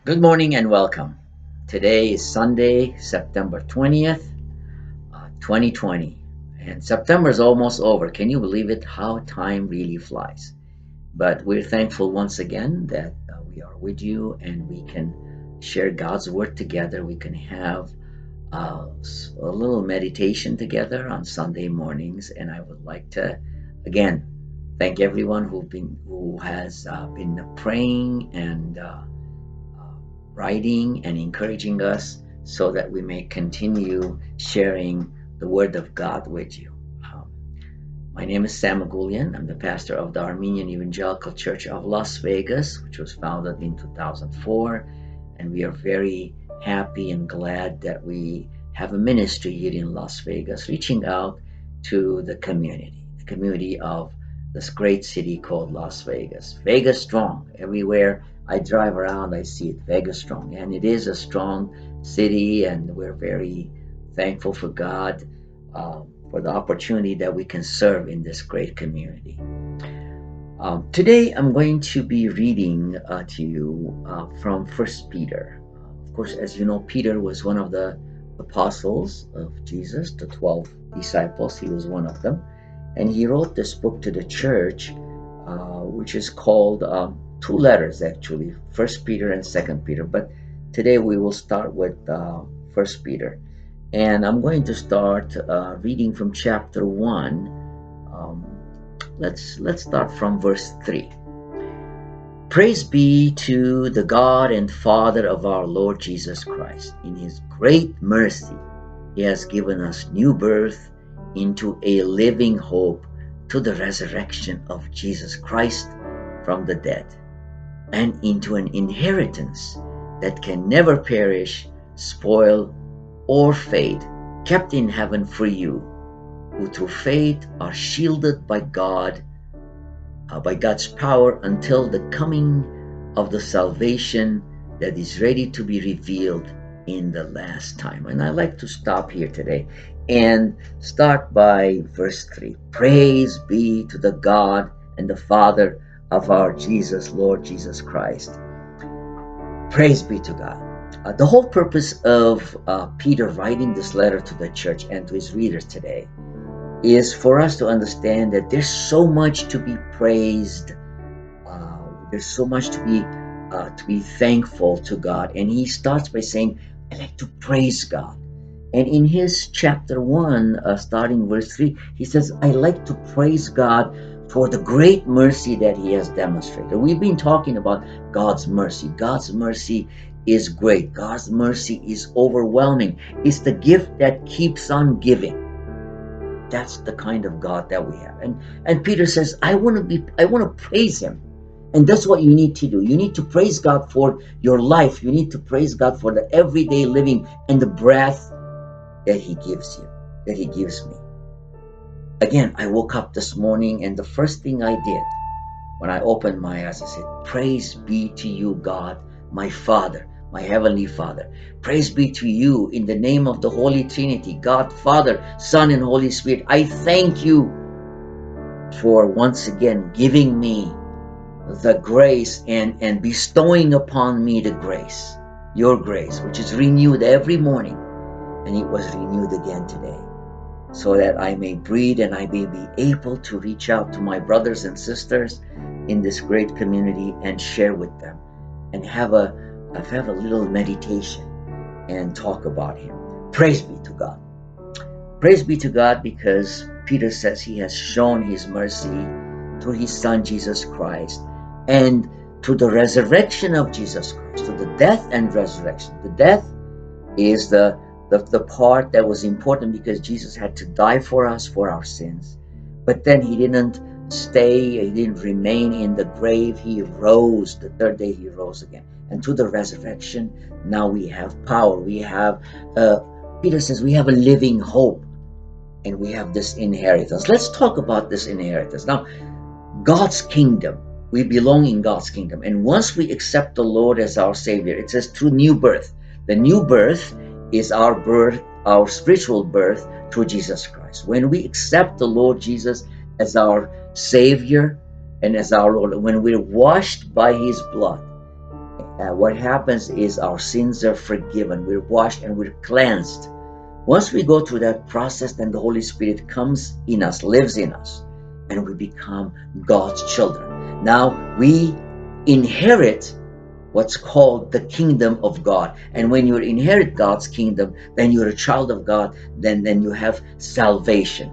Good morning and welcome. Today is Sunday, September 20th, 2020. And September is almost over. Can you believe it? How time really flies. But we're thankful once again that we are with you and we can share God's word together. We can have a little meditation together on Sunday mornings. And I would like to, again, thank everyone who has been praying and uh, writing and encouraging us so that we may continue sharing the Word of God with you. Um, my name is Sam Agulian. I'm the pastor of the Armenian Evangelical Church of Las Vegas, which was founded in 2004. And we are very happy and glad that we have a ministry here in Las Vegas, reaching out to the community of this great city called Las Vegas. Vegas strong. Everywhere I drive around, I see it, Vegas strong. And it is a strong city, and we're very thankful for God for the opportunity that we can serve in this great community. Today, I'm going to be reading to you from First Peter. Of course, as you know, Peter was one of the apostles of Jesus, the 12 disciples. He was one of them. And he wrote this book to the church, which is called two letters, actually, First Peter and Second Peter. But today we will start with First Peter. And I'm going to start reading from chapter 1. Um, let's start from verse 3. Praise be to the God and Father of our Lord Jesus Christ. In his great mercy, he has given us new birth into a living hope to the resurrection of Jesus Christ from the dead, and into an inheritance that can never perish, spoil, or fade, kept in heaven for you, who through faith are shielded by God's power until the coming of the salvation that is ready to be revealed in the last time. And I like to stop here today and start by verse 3. Praise be to the God and the Father of our Lord Jesus Christ. Praise be to God. The whole purpose of Peter writing this letter to the church and to his readers today is for us to understand that there's so much to be praised. There's so much to be thankful to God. And he starts by saying, I like to praise God. And in his chapter 1, starting verse 3, he says, I like to praise God for the great mercy that he has demonstrated. We've been talking about God's mercy. God's mercy is great. God's mercy is overwhelming. It's the gift that keeps on giving. That's the kind of God that we have. And Peter says, I want to praise him. And that's what you need to do. You need to praise God for your life. You need to praise God for the everyday living and the breath that he gives you, that he gives me. Again, I woke up this morning and the first thing I did when I opened my eyes, I said, praise be to you, God, my Father, my Heavenly Father. Praise be to you in the name of the Holy Trinity, God, Father, Son, and Holy Spirit. I thank you for once again giving me the grace and bestowing upon me the grace, your grace, which is renewed every morning. And it was renewed again today, so that I may breathe and I may be able to reach out to my brothers and sisters in this great community and share with them and have a little meditation and talk about him. Praise be to God. Praise be to God, because Peter says he has shown his mercy through his son Jesus Christ, and to the resurrection of Jesus Christ, to the death and resurrection. The death is the part that was important because Jesus had to die for us, for our sins. But then he didn't stay, he didn't remain in the grave. He rose. The third day he rose again. And to the resurrection, now we have power. We have, Peter says, we have a living hope, and we have this inheritance. Let's talk about this inheritance. Now, God's kingdom. We belong in God's kingdom. And once we accept the Lord as our Savior, it says through new birth. The new birth is our birth, our spiritual birth through Jesus Christ. When we accept the Lord Jesus as our Savior and as our Lord, when we're washed by his blood, what happens is our sins are forgiven, we're washed, and we're cleansed. Once we go through that process, then the Holy Spirit comes in us, lives in us, and we become God's children. Now we inherit what's called the kingdom of God. And when you inherit God's kingdom, then you're a child of God, then you have salvation.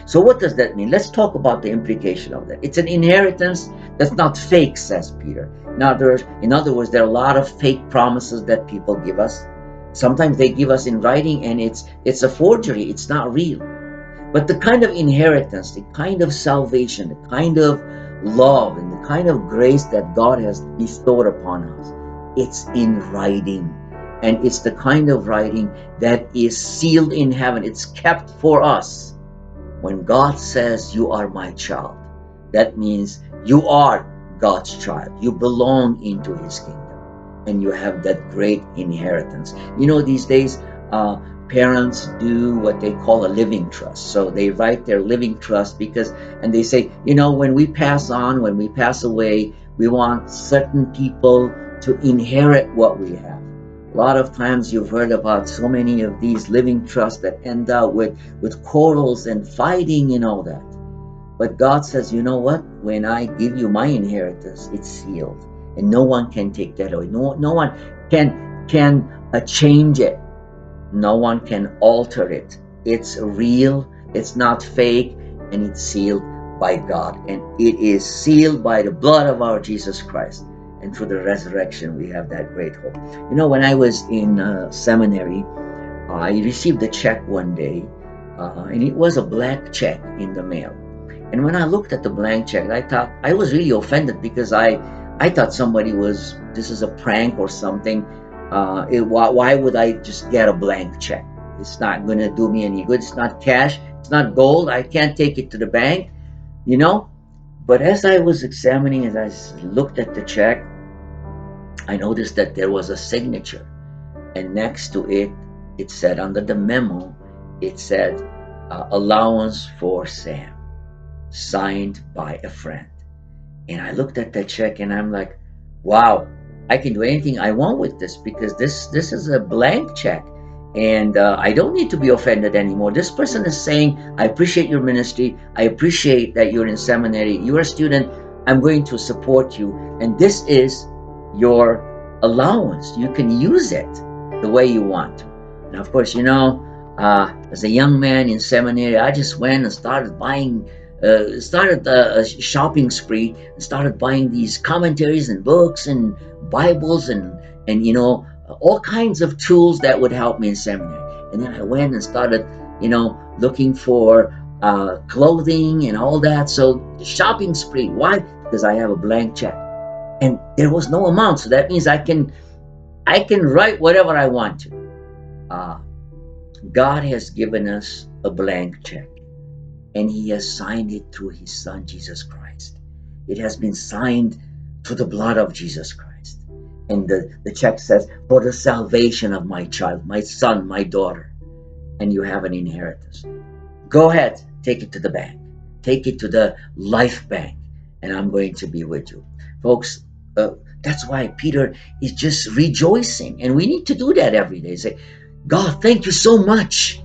So what does that mean? Let's talk about the implication of that. It's an inheritance that's not fake, says Peter. In other words, there are a lot of fake promises that people give us. Sometimes they give us in writing and it's a forgery, it's not real. But the kind of inheritance, the kind of salvation, the kind of love, and the kind of grace that God has bestowed upon us, it's in writing. And it's the kind of writing that is sealed in heaven. It's kept for us. When God says, "You are my child," that means you are God's child. You belong into his kingdom. And you have that great inheritance. You know, these days, parents do what they call a living trust. So they write their living trust and they say, when we pass on, when we pass away, we want certain people to inherit what we have. A lot of times you've heard about so many of these living trusts that end up with quarrels and fighting and all that. But God says, you know what? When I give you my inheritance, it's sealed. And no one can take that away. No one can change it. No one can alter it. It's real, it's not fake, and it's sealed by God. And it is sealed by the blood of our Jesus Christ. And through the resurrection, we have that great hope. When I was in seminary, I received a check one day, and it was a blank check in the mail. And when I looked at the blank check, I was really offended because I thought this is a prank or something. Why would I just get a blank check? It's not going to do me any good. It's not cash. It's not gold. I can't take it to the bank, But as I was examining, as I looked at the check, I noticed that there was a signature. And next to it, it said, under the memo, it said, allowance for Sam, signed by a friend. And I looked at that check and I'm like, wow, I can do anything I want with this because this is a blank check. And I don't need to be offended anymore. This person is saying, I appreciate your ministry. I appreciate that you're in seminary. You're a student. I'm going to support you. And this is your allowance. You can use it the way you want to. And of course, as a young man in seminary, I just went and started buying started a shopping spree and started buying these commentaries and books and Bibles and all kinds of tools that would help me in seminary. And then I went and started looking for clothing and all that. So shopping spree. Why? Because I have a blank check and there was no amount, so that means I can write whatever I want to. God has given us a blank check. And he has signed it through his son, Jesus Christ. It has been signed through the blood of Jesus Christ. And the check says, for the salvation of my child, my son, my daughter. And you have an inheritance. Go ahead, take it to the bank. Take it to the life bank. And I'm going to be with you. Folks, that's why Peter is just rejoicing. And we need to do that every day. Say, God, thank you so much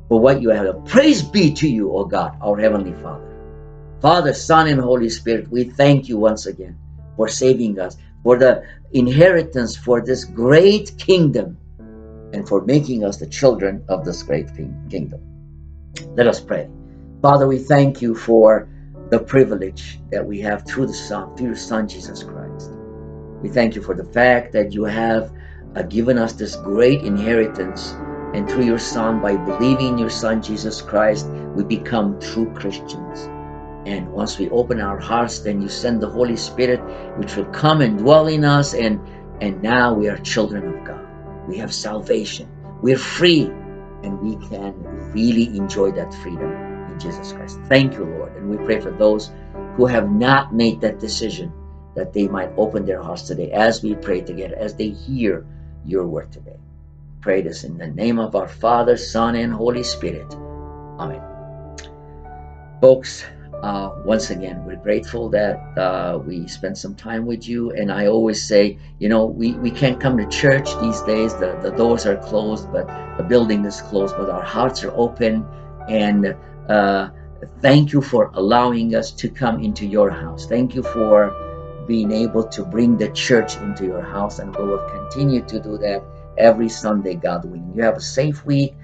for what you have. Praise be to you, O God, our Heavenly Father. Father, Son, and Holy Spirit, we thank you once again for saving us, for the inheritance, for this great kingdom, and for making us the children of this great kingdom. Let us pray. Father, we thank you for the privilege that we have through your Son, Jesus Christ. We thank you for the fact that you have given us this great inheritance. And through your Son, by believing in your Son, Jesus Christ, we become true Christians. And once we open our hearts, then you send the Holy Spirit, which will come and dwell in us. And now we are children of God. We have salvation. We're free. And we can really enjoy that freedom in Jesus Christ. Thank you, Lord. And we pray for those who have not made that decision, that they might open their hearts today as we pray together, as they hear your word today. Pray this in the name of our Father, Son, and Holy Spirit. Amen. Folks, Once again, we're grateful that we spent some time with you. And I always say, we can't come to church these days. The doors are closed, but the building is closed, but our hearts are open. And thank you for allowing us to come into your house. Thank you for being able to bring the church into your house. And we will continue to do that every Sunday, God willing. You have a safe week.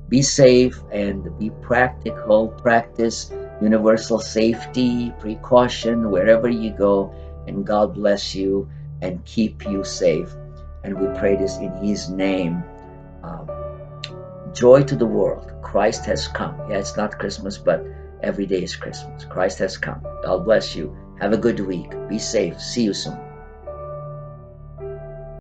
Be safe and be practical. Practice universal safety, precaution wherever you go. And God bless you and keep you safe. And we pray this in His name. Um, Joy to the world. Christ has come. Yeah, it's not Christmas, but every day is Christmas. Christ has come. God bless you. Have a good week. Be safe. See you soon.